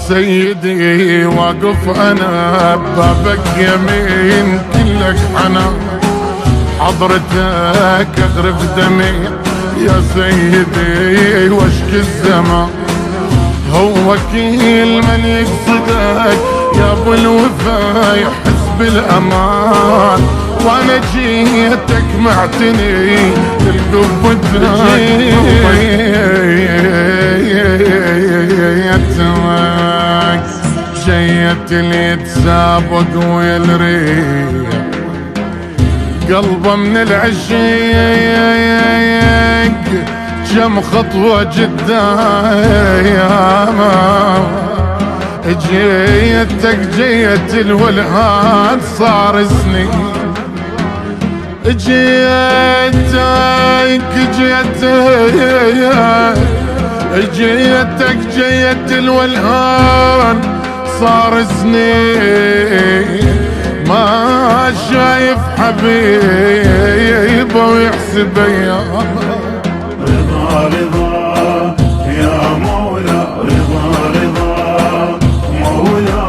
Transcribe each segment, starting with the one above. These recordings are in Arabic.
سيدي واقف انا ببابك يمين كلك حنان، حضرتك اغرف دمي يا سيدي واشكي الزمان. هو كل من يقصدك يا ابو الوفا يحس بالامان، وانا جيتك معتني للقبتك جيت اللي يتسابق ويلريح قلبه من العشيق، كم خطوة قدام جيتك جيت الولهان صار سنين، جيتك جيت الولهان صار سنين، ما شايف حبيبه ويحسب ايامه. رضا رضا يا مولا، رضا رضا مولا،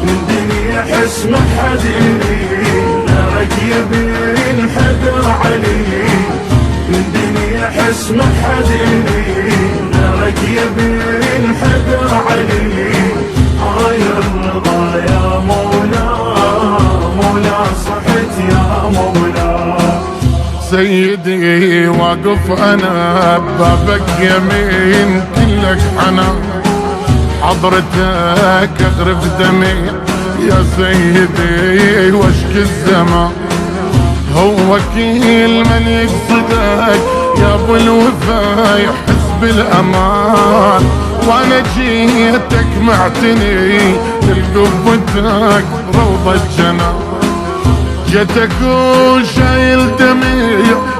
من دنيا حس ما حد نارك يبين حدا علي، من دنيا حس ما حد نارك يبين حدا علي. يا الرضا يا مولا، مولا صحت يا مولا. سيدي واقف انا ببابك يمين كلك حنان، حضرتك اغرف دمي يا سيدي واشكي الزمان. هو كل من يقصدك يا ابو الوفا يحس بالامان، وانا جيتك معتني للقبتك روضة الجنان. جيتك وشايل دمي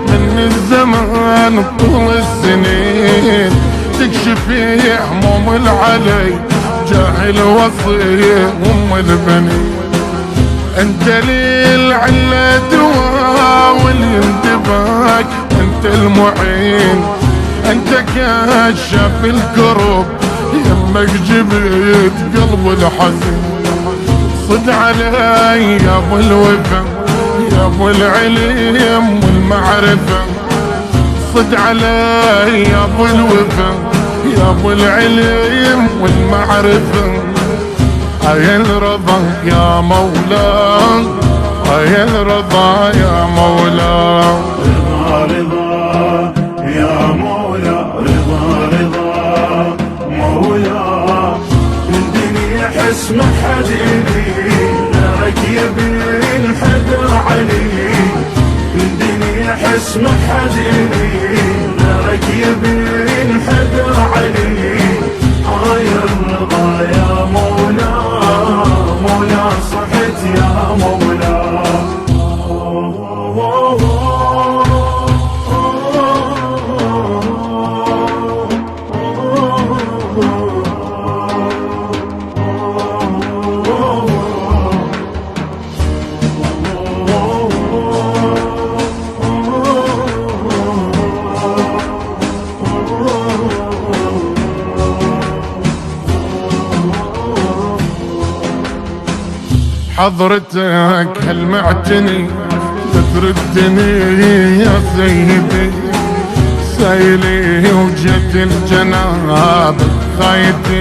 من الزمان طول السنين، تكشفي هموم العلي جاهل وصي ام البنين. انت لي العلة دواء والانتباك، انت المعين، انت كاشف الكرب، يمك جبت قلب الحزين. صد علي يا ابو الوفا يا ابو العلم والمعرفة، صد علي يا ابو الوفا يا ابو العلم والمعرفة. يا الرضا يا مولا، يا الرضا يا مولا. رضا رضا يا مولا، رضا رضا مولا، من دنيا حس ما حد نارك يبين حدا علي، من دنيا حس ما حد نارك يبين حدا علي. يا الرضا يا مولا، مولا صحت يا مولا. حضرتك هل معتني تردني يا سيدي، سايلي وجت الجناب خايتي